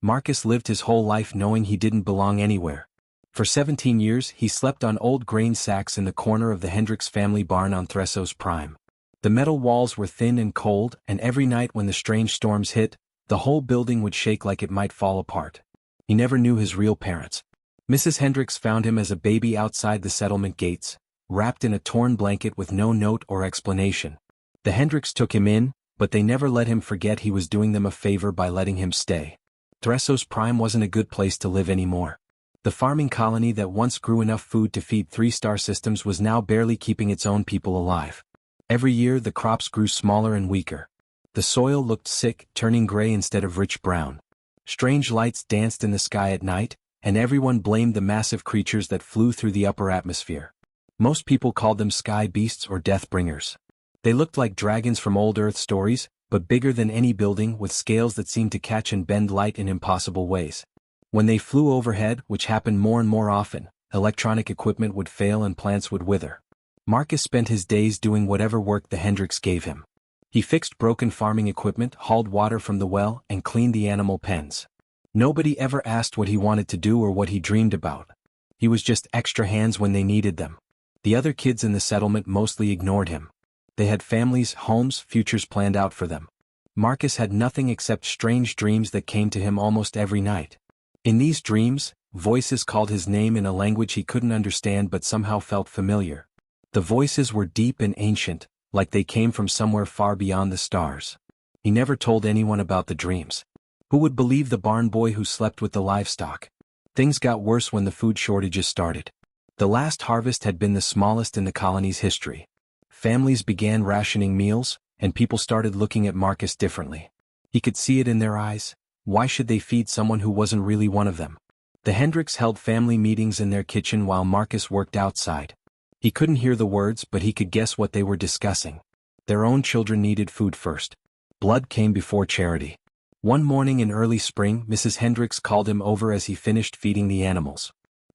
Marcus lived his whole life knowing he didn't belong anywhere. For 17 years he slept on old grain sacks in the corner of the Hendricks family barn on Thressos Prime. The metal walls were thin and cold, and every night when the strange storms hit, the whole building would shake like it might fall apart. He never knew his real parents. Mrs. Hendricks found him as a baby outside the settlement gates, wrapped in a torn blanket with no note or explanation. The Hendricks took him in, but they never let him forget he was doing them a favor by letting him stay. Thressos Prime wasn't a good place to live anymore. The farming colony that once grew enough food to feed 3-star systems was now barely keeping its own people alive. Every year the crops grew smaller and weaker. The soil looked sick, turning gray instead of rich brown. Strange lights danced in the sky at night, and everyone blamed the massive creatures that flew through the upper atmosphere. Most people called them sky beasts or death bringers. They looked like dragons from old Earth stories, but bigger than any building, with scales that seemed to catch and bend light in impossible ways. When they flew overhead, which happened more and more often, electronic equipment would fail and plants would wither. Marcus spent his days doing whatever work the Hendricks gave him. He fixed broken farming equipment, hauled water from the well, and cleaned the animal pens. Nobody ever asked what he wanted to do or what he dreamed about. He was just extra hands when they needed them. The other kids in the settlement mostly ignored him. They had families, homes, futures planned out for them. Marcus had nothing except strange dreams that came to him almost every night. In these dreams, voices called his name in a language he couldn't understand but somehow felt familiar. The voices were deep and ancient, like they came from somewhere far beyond the stars. He never told anyone about the dreams. Who would believe the barn boy who slept with the livestock? Things got worse when the food shortages started. The last harvest had been the smallest in the colony's history. Families began rationing meals, and people started looking at Marcus differently. He could see it in their eyes. Why should they feed someone who wasn't really one of them? The Hendricks held family meetings in their kitchen while Marcus worked outside. He couldn't hear the words, but he could guess what they were discussing. Their own children needed food first. Blood came before charity. One morning in early spring, Mrs. Hendricks called him over as he finished feeding the animals.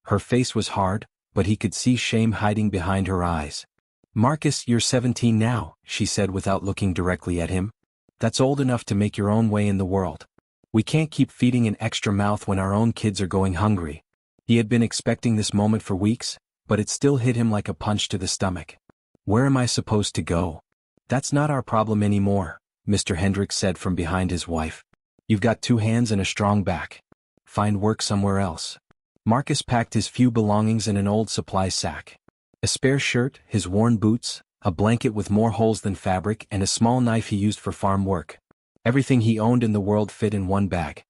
Her face was hard, but he could see shame hiding behind her eyes. "Marcus, you're 17 now," she said without looking directly at him. "That's old enough to make your own way in the world. We can't keep feeding an extra mouth when our own kids are going hungry." He had been expecting this moment for weeks, but it still hit him like a punch to the stomach. "Where am I supposed to go?" "That's not our problem anymore," Mr. Hendricks said from behind his wife. "You've got 2 hands and a strong back. Find work somewhere else." Marcus packed his few belongings in an old supply sack. A spare shirt, his worn boots, a blanket with more holes than fabric, and a small knife he used for farm work. Everything he owned in the world fit in one bag.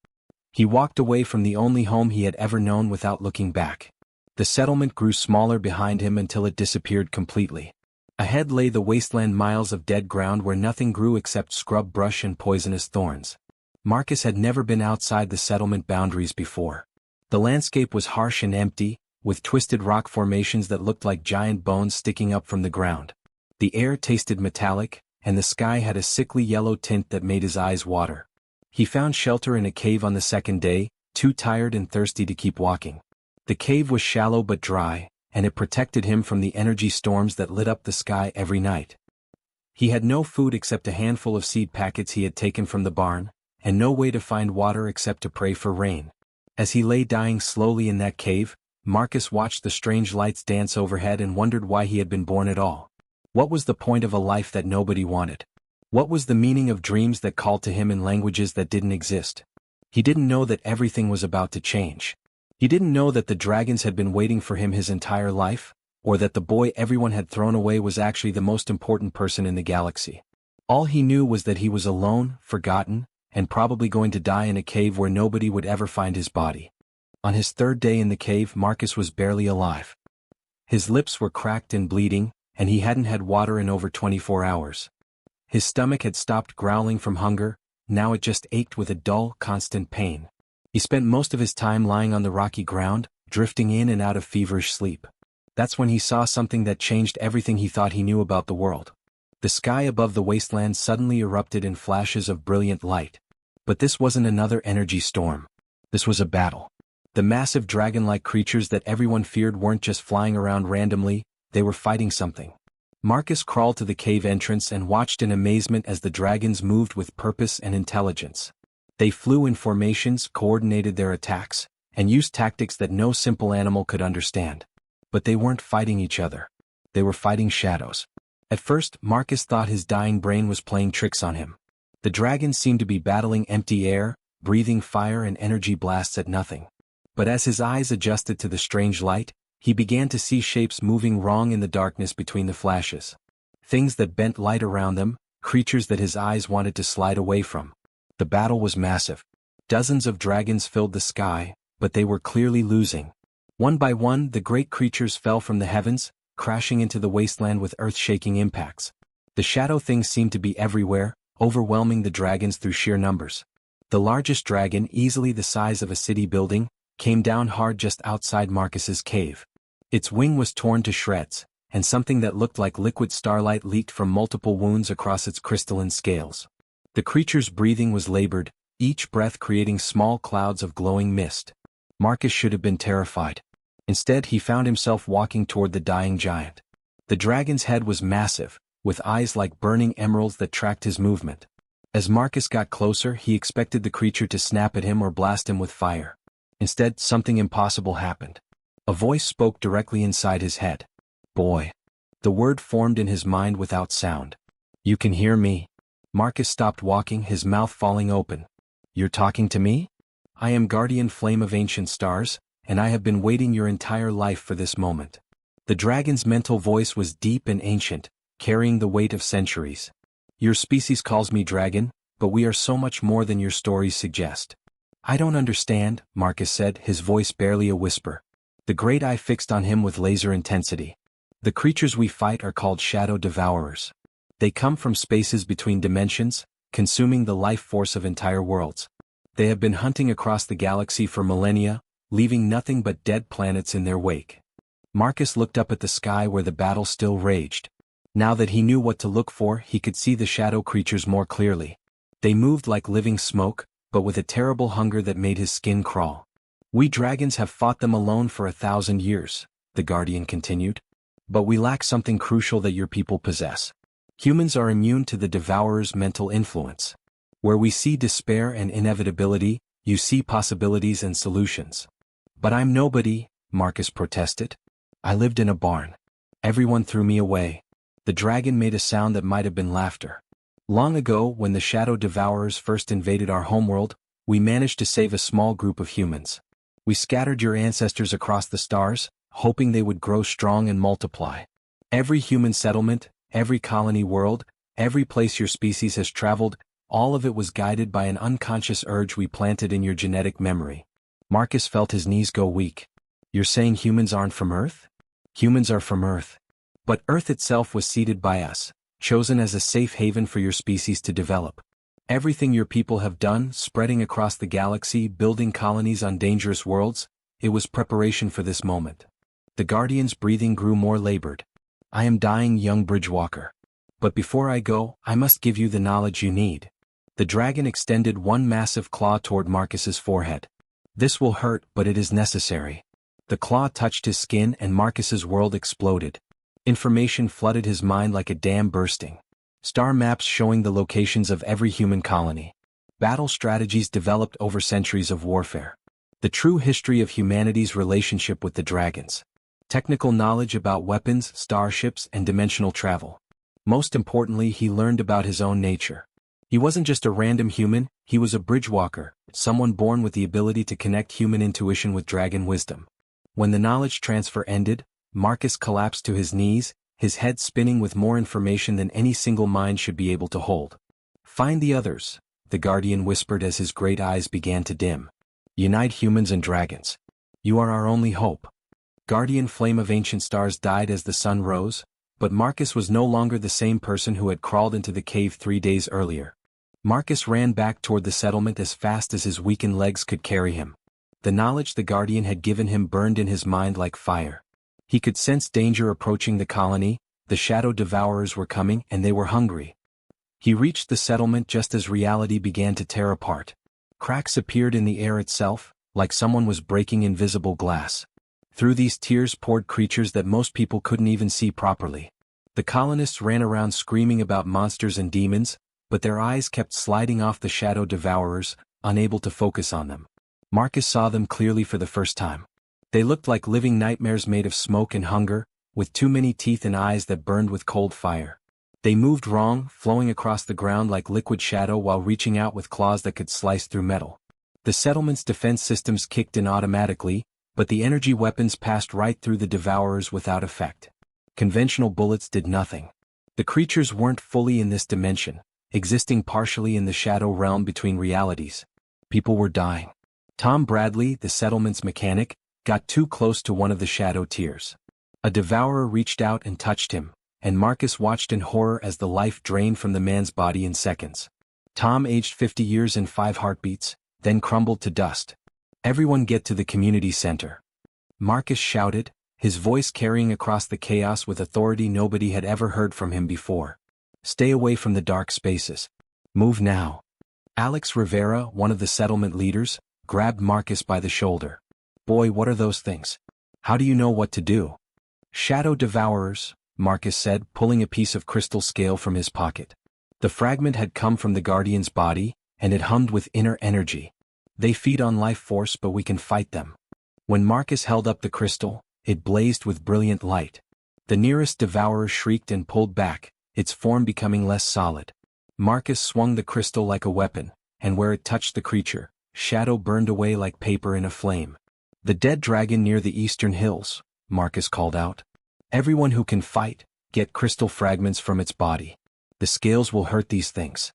He walked away from the only home he had ever known without looking back. The settlement grew smaller behind him until it disappeared completely. Ahead lay the wasteland, miles of dead ground where nothing grew except scrub brush and poisonous thorns. Marcus had never been outside the settlement boundaries before. The landscape was harsh and empty, with twisted rock formations that looked like giant bones sticking up from the ground. The air tasted metallic, and the sky had a sickly yellow tint that made his eyes water. He found shelter in a cave on the second day, too tired and thirsty to keep walking. The cave was shallow but dry, and it protected him from the energy storms that lit up the sky every night. He had no food except a handful of seed packets he had taken from the barn, and no way to find water except to pray for rain. As he lay dying slowly in that cave, Marcus watched the strange lights dance overhead and wondered why he had been born at all. What was the point of a life that nobody wanted? What was the meaning of dreams that called to him in languages that didn't exist? He didn't know that everything was about to change. He didn't know that the dragons had been waiting for him his entire life, or that the boy everyone had thrown away was actually the most important person in the galaxy. All he knew was that he was alone, forgotten, and probably going to die in a cave where nobody would ever find his body. On his 3rd day in the cave, Marcus was barely alive. His lips were cracked and bleeding, and he hadn't had water in over 24 hours. His stomach had stopped growling from hunger, now it just ached with a dull, constant pain. He spent most of his time lying on the rocky ground, drifting in and out of feverish sleep. That's when he saw something that changed everything he thought he knew about the world. The sky above the wasteland suddenly erupted in flashes of brilliant light. But this wasn't another energy storm. This was a battle. The massive dragon-like creatures that everyone feared weren't just flying around randomly, they were fighting something. Marcus crawled to the cave entrance and watched in amazement as the dragons moved with purpose and intelligence. They flew in formations, coordinated their attacks, and used tactics that no simple animal could understand. But they weren't fighting each other. They were fighting shadows. At first, Marcus thought his dying brain was playing tricks on him. The dragons seemed to be battling empty air, breathing fire and energy blasts at nothing. But as his eyes adjusted to the strange light, he began to see shapes moving wrong in the darkness between the flashes. Things that bent light around them, creatures that his eyes wanted to slide away from. The battle was massive. Dozens of dragons filled the sky, but they were clearly losing. One by one, the great creatures fell from the heavens, crashing into the wasteland with earth-shaking impacts. The shadow things seemed to be everywhere, overwhelming the dragons through sheer numbers. The largest dragon, easily the size of a city building, came down hard just outside Marcus's cave. Its wing was torn to shreds, and something that looked like liquid starlight leaked from multiple wounds across its crystalline scales. The creature's breathing was labored, each breath creating small clouds of glowing mist. Marcus should have been terrified. Instead, he found himself walking toward the dying giant. The dragon's head was massive, with eyes like burning emeralds that tracked his movement. As Marcus got closer, he expected the creature to snap at him or blast him with fire. Instead, something impossible happened. A voice spoke directly inside his head. "Boy." The word formed in his mind without sound. "You can hear me?" Marcus stopped walking, his mouth falling open. "You're talking to me? I am Guardian Flame of Ancient Stars, and I have been waiting your entire life for this moment." The dragon's mental voice was deep and ancient, carrying the weight of centuries. "Your species calls me dragon, but we are so much more than your stories suggest." "I don't understand," Marcus said, his voice barely a whisper. The great eye fixed on him with laser intensity. "The creatures we fight are called shadow devourers. They come from spaces between dimensions, consuming the life force of entire worlds. They have been hunting across the galaxy for millennia, leaving nothing but dead planets in their wake." Marcus looked up at the sky where the battle still raged. Now that he knew what to look for, he could see the shadow creatures more clearly. They moved like living smoke, but with a terrible hunger that made his skin crawl. "We dragons have fought them alone for 1,000 years, the Guardian continued. "But we lack something crucial that your people possess. Humans are immune to the Devourer's mental influence. Where we see despair and inevitability, you see possibilities and solutions." "But I'm nobody," Marcus protested. "I lived in a barn. Everyone threw me away." The dragon made a sound that might have been laughter. "Long ago, when the Shadow Devourers first invaded our homeworld, we managed to save a small group of humans. We scattered your ancestors across the stars, hoping they would grow strong and multiply. Every human settlement, every colony world, every place your species has traveled, all of it was guided by an unconscious urge we planted in your genetic memory." Marcus felt his knees go weak. "You're saying humans aren't from Earth?" "Humans are from Earth. But Earth itself was seeded by us, chosen as a safe haven for your species to develop. Everything your people have done, spreading across the galaxy, building colonies on dangerous worlds, it was preparation for this moment." The Guardian's breathing grew more labored. "I am dying, young Bridgewalker. But before I go, I must give you the knowledge you need." The dragon extended one massive claw toward Marcus's forehead. "This will hurt, but it is necessary." The claw touched his skin and Marcus's world exploded. Information flooded his mind like a dam bursting. Star maps showing the locations of every human colony. Battle strategies developed over centuries of warfare. The true history of humanity's relationship with the dragons. Technical knowledge about weapons, starships, and dimensional travel. Most importantly, he learned about his own nature. He wasn't just a random human, he was a bridgewalker, someone born with the ability to connect human intuition with dragon wisdom. When the knowledge transfer ended, Marcus collapsed to his knees, his head spinning with more information than any single mind should be able to hold. "Find the others," the Guardian whispered as his great eyes began to dim. "Unite humans and dragons. You are our only hope." Guardian Flame of Ancient Stars died as the sun rose, but Marcus was no longer the same person who had crawled into the cave 3 days earlier. Marcus ran back toward the settlement as fast as his weakened legs could carry him. The knowledge the Guardian had given him burned in his mind like fire. He could sense danger approaching the colony, the Shadow Devourers were coming and they were hungry. He reached the settlement just as reality began to tear apart. Cracks appeared in the air itself, like someone was breaking invisible glass. Through these tears poured creatures that most people couldn't even see properly. The colonists ran around screaming about monsters and demons, but their eyes kept sliding off the Shadow Devourers, unable to focus on them. Marcus saw them clearly for the first time. They looked like living nightmares made of smoke and hunger, with too many teeth and eyes that burned with cold fire. They moved wrong, flowing across the ground like liquid shadow while reaching out with claws that could slice through metal. The settlement's defense systems kicked in automatically, but the energy weapons passed right through the devourers without effect. Conventional bullets did nothing. The creatures weren't fully in this dimension, existing partially in the shadow realm between realities. People were dying. Tom Bradley, the settlement's mechanic, got too close to one of the shadow tiers. A devourer reached out and touched him, and Marcus watched in horror as the life drained from the man's body in seconds. Tom aged 50 years and 5 heartbeats, then crumbled to dust. "Everyone get to the community center," Marcus shouted, his voice carrying across the chaos with authority nobody had ever heard from him before. "Stay away from the dark spaces. Move now." Alex Rivera, one of the settlement leaders, grabbed Marcus by the shoulder. "Boy, what are those things? How do you know what to do?" "Shadow devourers," Marcus said, pulling a piece of crystal scale from his pocket. The fragment had come from the Guardian's body, and it hummed with inner energy. "They feed on life force, but we can fight them." When Marcus held up the crystal, it blazed with brilliant light. The nearest devourer shrieked and pulled back, its form becoming less solid. Marcus swung the crystal like a weapon, and where it touched the creature, shadow burned away like paper in a flame. "The dead dragon near the eastern hills," Marcus called out. "Everyone who can fight, get crystal fragments from its body. The scales will hurt these things."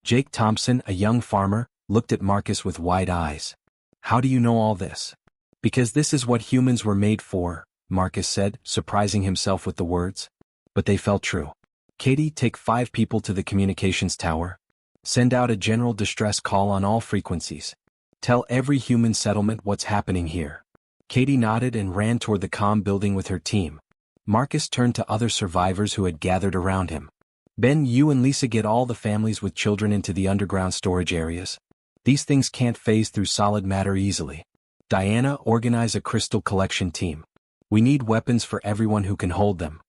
Jake Thompson, a young farmer, looked at Marcus with wide eyes. "How do you know all this?" "Because this is what humans were made for," Marcus said, surprising himself with the words. But they felt true. "Katie, take 5 people to the communications tower. Send out a general distress call on all frequencies. Tell every human settlement what's happening here." Katie nodded and ran toward the comm building with her team. Marcus turned to other survivors who had gathered around him. "Ben, you and Lisa get all the families with children into the underground storage areas. These things can't phase through solid matter easily. Diana, organize a crystal collection team. We need weapons for everyone who can hold them."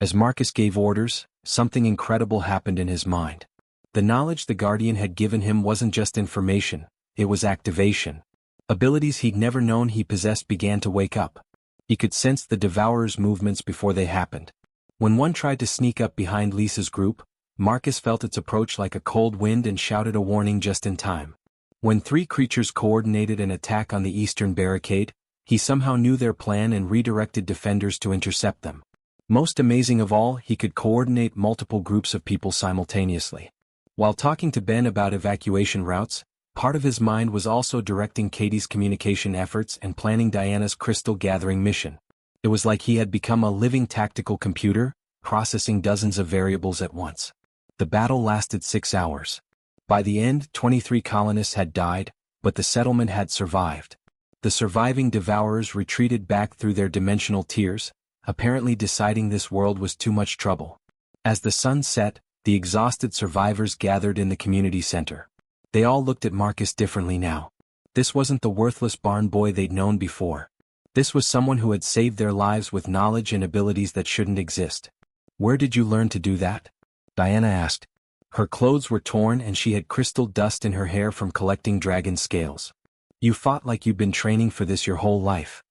As Marcus gave orders, something incredible happened in his mind. The knowledge the Guardian had given him wasn't just information, it was activation. Abilities he'd never known he possessed began to wake up. He could sense the devourers' movements before they happened. When one tried to sneak up behind Lisa's group, Marcus felt its approach like a cold wind and shouted a warning just in time. When 3 creatures coordinated an attack on the eastern barricade, he somehow knew their plan and redirected defenders to intercept them. Most amazing of all, he could coordinate multiple groups of people simultaneously. While talking to Ben about evacuation routes, part of his mind was also directing Katie's communication efforts and planning Diana's crystal gathering mission. It was like he had become a living tactical computer, processing dozens of variables at once. The battle lasted 6 hours. By the end, 23 colonists had died, but the settlement had survived. The surviving devourers retreated back through their dimensional tiers, apparently deciding this world was too much trouble. As the sun set, the exhausted survivors gathered in the community center. They all looked at Marcus differently now. This wasn't the worthless barn boy they'd known before. This was someone who had saved their lives with knowledge and abilities that shouldn't exist. "Where did you learn to do that?" Diana asked. Her clothes were torn and she had crystal dust in her hair from collecting dragon scales. "You fought like you'd been training for this your whole life."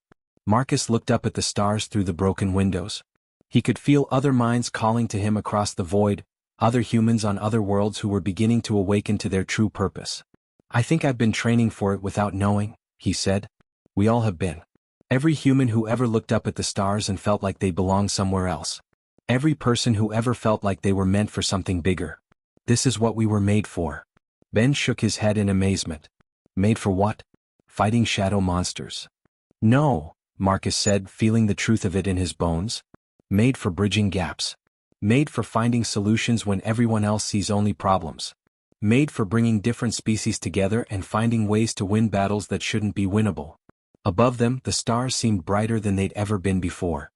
Marcus looked up at the stars through the broken windows. He could feel other minds calling to him across the void, other humans on other worlds who were beginning to awaken to their true purpose. "I think I've been training for it without knowing," he said. "We all have been. Every human who ever looked up at the stars and felt like they belonged somewhere else. Every person who ever felt like they were meant for something bigger. This is what we were made for." Ben shook his head in amazement. "Made for what? Fighting shadow monsters?" "No," Marcus said, feeling the truth of it in his bones. "Made for bridging gaps. Made for finding solutions when everyone else sees only problems. Made for bringing different species together and finding ways to win battles that shouldn't be winnable." Above them, the stars seemed brighter than they'd ever been before.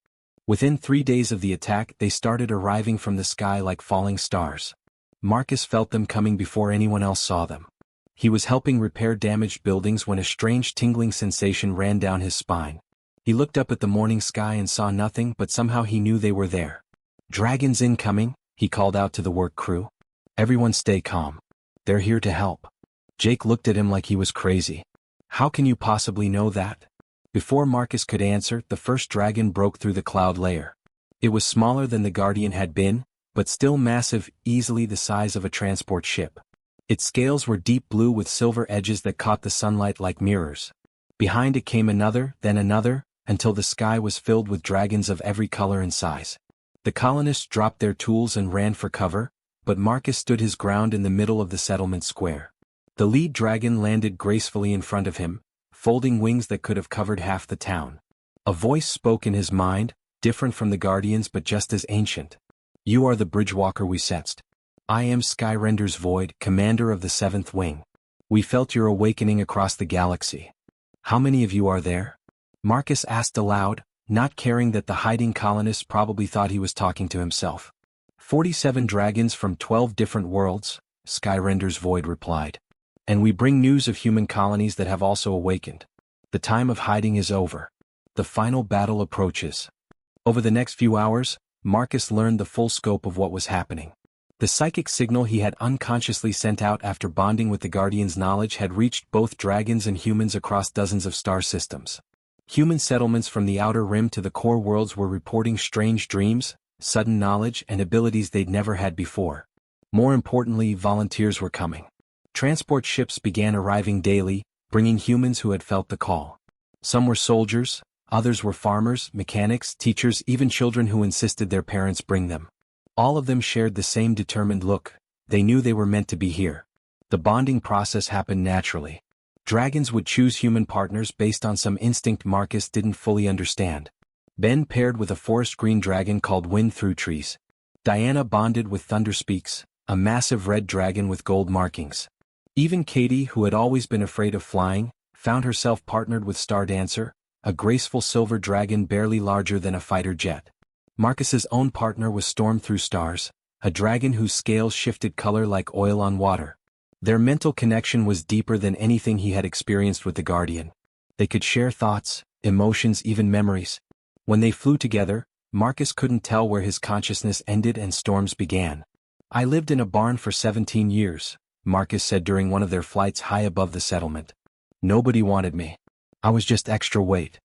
Within 3 days of the attack, they started arriving from the sky like falling stars. Marcus felt them coming before anyone else saw them. He was helping repair damaged buildings when a strange tingling sensation ran down his spine. He looked up at the morning sky and saw nothing, but somehow he knew they were there. "Dragons incoming," he called out to the work crew. "Everyone stay calm. They're here to help." Jake looked at him like he was crazy. How can you possibly know that? Before Marcus could answer, the first dragon broke through the cloud layer. It was smaller than the Guardian had been, but still massive, easily the size of a transport ship. Its scales were deep blue with silver edges that caught the sunlight like mirrors. Behind it came another, then another, until the sky was filled with dragons of every color and size. The colonists dropped their tools and ran for cover, but Marcus stood his ground in the middle of the settlement square. The lead dragon landed gracefully in front of him, folding wings that could have covered half the town. A voice spoke in his mind, different from the Guardians but just as ancient. You are the Bridgewalker we sensed. I am Skyrender's Void, commander of the 7th Wing. We felt your awakening across the galaxy. How many of you are there? Marcus asked aloud, not caring that the hiding colonists probably thought he was talking to himself. 47 dragons from 12 different worlds, Skyrender's Void replied. And we bring news of human colonies that have also awakened. The time of hiding is over. The final battle approaches. Over the next few hours, Marcus learned the full scope of what was happening. The psychic signal he had unconsciously sent out after bonding with the Guardian's knowledge had reached both dragons and humans across dozens of star systems. Human settlements from the outer rim to the core worlds were reporting strange dreams, sudden knowledge, and abilities they'd never had before. More importantly, volunteers were coming. Transport ships began arriving daily, bringing humans who had felt the call. Some were soldiers, others were farmers, mechanics, teachers, even children who insisted their parents bring them. All of them shared the same determined look. They knew they were meant to be here. The bonding process happened naturally. Dragons would choose human partners based on some instinct Marcus didn't fully understand. Ben paired with a forest green dragon called Wind Through Trees. Diana bonded with Thunderspeaks, a massive red dragon with gold markings. Even Katie, who had always been afraid of flying, found herself partnered with Stardancer, a graceful silver dragon barely larger than a fighter jet. Marcus's own partner was Storm Through Stars, a dragon whose scales shifted color like oil on water. Their mental connection was deeper than anything he had experienced with the Guardian. They could share thoughts, emotions, even memories. When they flew together, Marcus couldn't tell where his consciousness ended and Storm's began. I lived in a barn for 17 years, Marcus said during one of their flights high above the settlement. Nobody wanted me. I was just extra weight.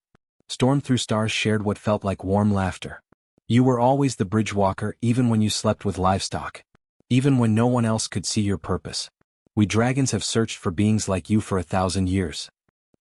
Storm Through Stars shared what felt like warm laughter. You were always the Bridgewalker even when you slept with livestock. Even when no one else could see your purpose. We dragons have searched for beings like you for 1,000 years.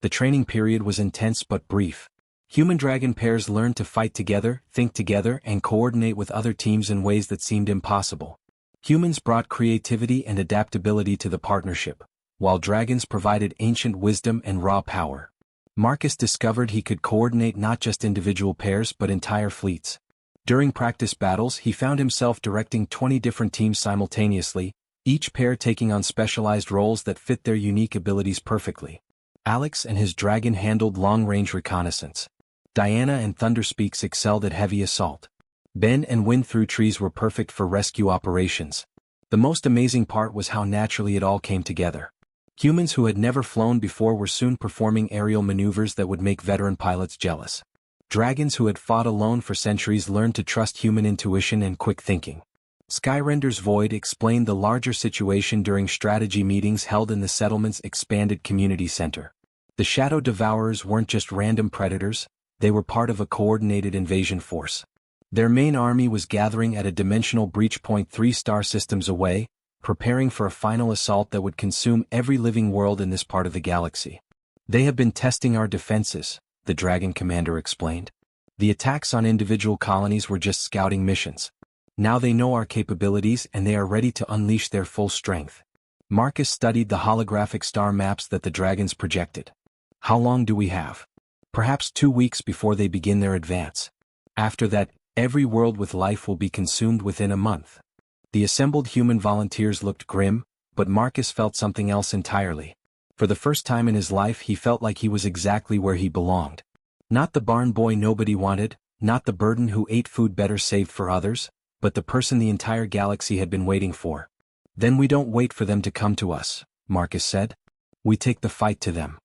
The training period was intense but brief. Human-dragon pairs learned to fight together, think together, and coordinate with other teams in ways that seemed impossible. Humans brought creativity and adaptability to the partnership, while dragons provided ancient wisdom and raw power. Marcus discovered he could coordinate not just individual pairs but entire fleets. During practice battles, he found himself directing 20 different teams simultaneously, each pair taking on specialized roles that fit their unique abilities perfectly. Alex and his dragon handled long-range reconnaissance. Diana and Thunderspeaks excelled at heavy assault. Ben and Wind Through Trees were perfect for rescue operations. The most amazing part was how naturally it all came together. Humans who had never flown before were soon performing aerial maneuvers that would make veteran pilots jealous. Dragons who had fought alone for centuries learned to trust human intuition and quick thinking. Skyrender's Void explained the larger situation during strategy meetings held in the settlement's expanded community center. The Shadow Devourers weren't just random predators, they were part of a coordinated invasion force. Their main army was gathering at a dimensional breach point 3 star systems away, preparing for a final assault that would consume every living world in this part of the galaxy. They have been testing our defenses, the Dragon Commander explained. The attacks on individual colonies were just scouting missions. Now they know our capabilities and they are ready to unleash their full strength. Marcus studied the holographic star maps that the dragons projected. How long do we have? Perhaps 2 weeks before they begin their advance. After that, every world with life will be consumed within a month. The assembled human volunteers looked grim, but Marcus felt something else entirely. For the first time in his life he felt like he was exactly where he belonged. Not the barn boy nobody wanted, not the burden who ate food better saved for others, but the person the entire galaxy had been waiting for. Then we don't wait for them to come to us, Marcus said. We take the fight to them.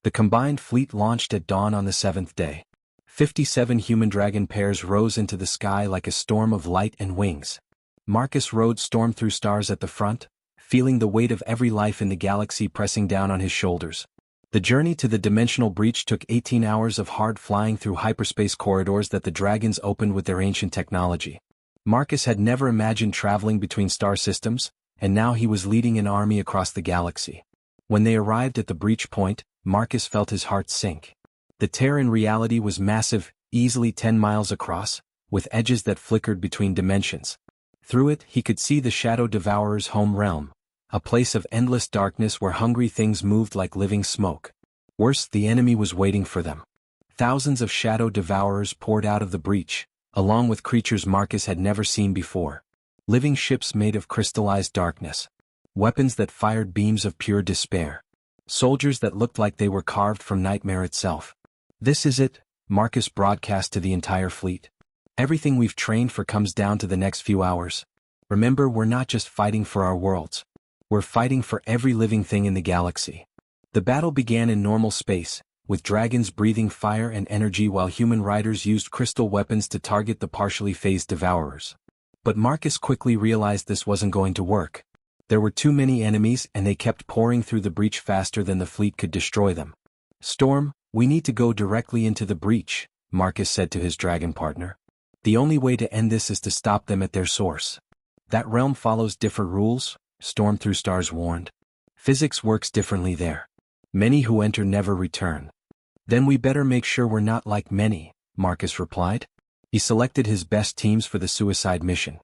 The combined fleet launched at dawn on the 7th day. 57 human-dragon pairs rose into the sky like a storm of light and wings. Marcus rode Storm Through Stars at the front, feeling the weight of every life in the galaxy pressing down on his shoulders. The journey to the dimensional breach took 18 hours of hard flying through hyperspace corridors that the dragons opened with their ancient technology. Marcus had never imagined traveling between star systems, and now he was leading an army across the galaxy. When they arrived at the breach point, Marcus felt his heart sink. The tear in reality was massive, easily 10 miles across, with edges that flickered between dimensions. Through it, he could see the Shadow Devourer's home realm, a place of endless darkness where hungry things moved like living smoke. Worse, the enemy was waiting for them. Thousands of Shadow Devourers poured out of the breach, along with creatures Marcus had never seen before. Living ships made of crystallized darkness. Weapons that fired beams of pure despair. Soldiers that looked like they were carved from nightmare itself. "This is it," Marcus broadcast to the entire fleet. "Everything we've trained for comes down to the next few hours. Remember, we're not just fighting for our worlds. We're fighting for every living thing in the galaxy." The battle began in normal space, with dragons breathing fire and energy while human riders used crystal weapons to target the partially phased devourers. But Marcus quickly realized this wasn't going to work. There were too many enemies and they kept pouring through the breach faster than the fleet could destroy them. "Storm, we need to go directly into the breach," Marcus said to his dragon partner. "The only way to end this is to stop them at their source." "That realm follows different rules," Storm Through Stars warned. "Physics works differently there. Many who enter never return." "Then we better make sure we're not like many," Marcus replied. He selected his best teams for the suicide mission.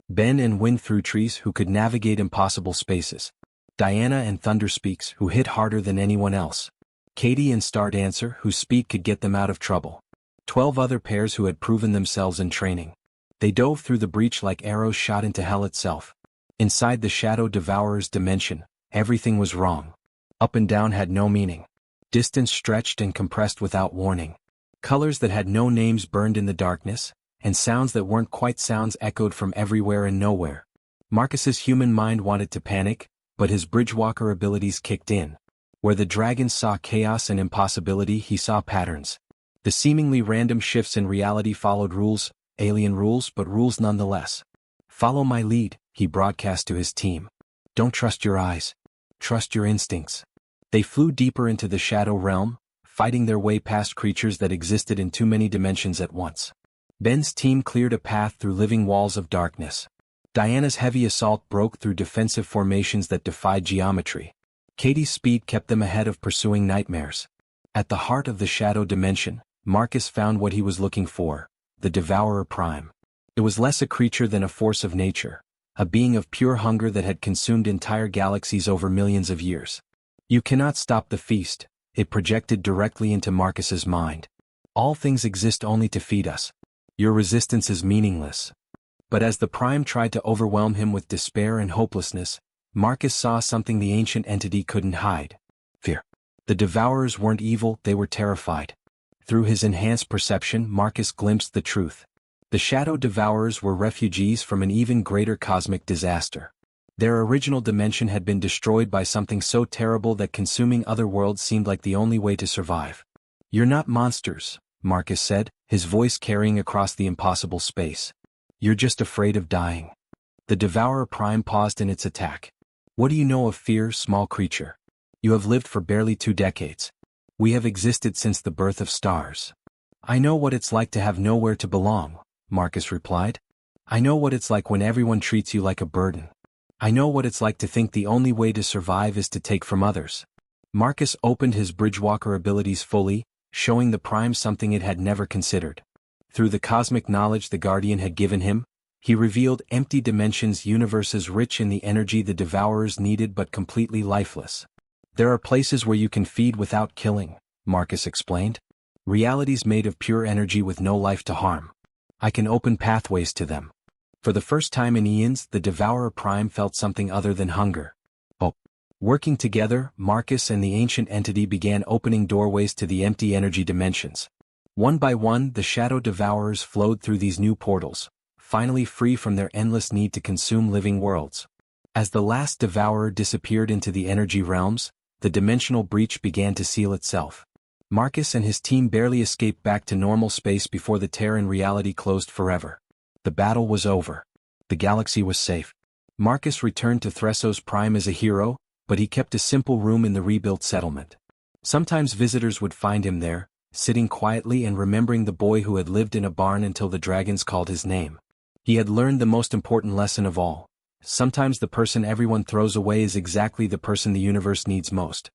Ben and Wind Through Trees, who could navigate impossible spaces. Diana and Thunderspeaks, who hit harder than anyone else. Katie and Star Dancer, whose speed could get them out of trouble. 12 other pairs who had proven themselves in training. They dove through the breach like arrows shot into hell itself. Inside the Shadow Devourer's dimension, everything was wrong. Up and down had no meaning. Distance stretched and compressed without warning. Colors that had no names burned in the darkness, and sounds that weren't quite sounds echoed from everywhere and nowhere. Marcus's human mind wanted to panic, but his Bridgewalker abilities kicked in. Where the dragons saw chaos and impossibility, he saw patterns. The seemingly random shifts in reality followed rules, alien rules, but rules nonetheless. "Follow my lead," he broadcast to his team. "Don't trust your eyes. Trust your instincts." They flew deeper into the Shadow Realm, fighting their way past creatures that existed in too many dimensions at once. Ben's team cleared a path through living walls of darkness. Diana's heavy assault broke through defensive formations that defied geometry. Katie's speed kept them ahead of pursuing nightmares. At the heart of the Shadow Dimension, Marcus found what he was looking for, the Devourer Prime. It was less a creature than a force of nature, a being of pure hunger that had consumed entire galaxies over millions of years. "You cannot stop the feast," it projected directly into Marcus's mind. "All things exist only to feed us. Your resistance is meaningless." But as the Prime tried to overwhelm him with despair and hopelessness, Marcus saw something the ancient entity couldn't hide. Fear. The Devourers weren't evil, they were terrified. Through his enhanced perception, Marcus glimpsed the truth. The Shadow Devourers were refugees from an even greater cosmic disaster. Their original dimension had been destroyed by something so terrible that consuming other worlds seemed like the only way to survive. "You're not monsters," Marcus said, his voice carrying across the impossible space. "You're just afraid of dying." The Devourer Prime paused in its attack. "What do you know of fear, small creature? You have lived for barely 2 decades. We have existed since the birth of stars." "I know what it's like to have nowhere to belong," Marcus replied. "I know what it's like when everyone treats you like a burden. I know what it's like to think the only way to survive is to take from others." Marcus opened his Bridgewalker abilities fully, showing the Prime something it had never considered. Through the cosmic knowledge the Guardian had given him, he revealed empty dimensions, universes rich in the energy the Devourers needed but completely lifeless. "There are places where you can feed without killing," Marcus explained. "Realities made of pure energy with no life to harm. I can open pathways to them." For the first time in eons, the Devourer Prime felt something other than hunger. Hope. Working together, Marcus and the ancient entity began opening doorways to the empty energy dimensions. One by one, the Shadow Devourers flowed through these new portals, finally free from their endless need to consume living worlds. As the last Devourer disappeared into the energy realms, the dimensional breach began to seal itself. Marcus and his team barely escaped back to normal space before the tear in reality closed forever. The battle was over. The galaxy was safe. Marcus returned to Thressos Prime as a hero, but he kept a simple room in the rebuilt settlement. Sometimes visitors would find him there, sitting quietly and remembering the boy who had lived in a barn until the dragons called his name. He had learned the most important lesson of all. Sometimes the person everyone throws away is exactly the person the universe needs most.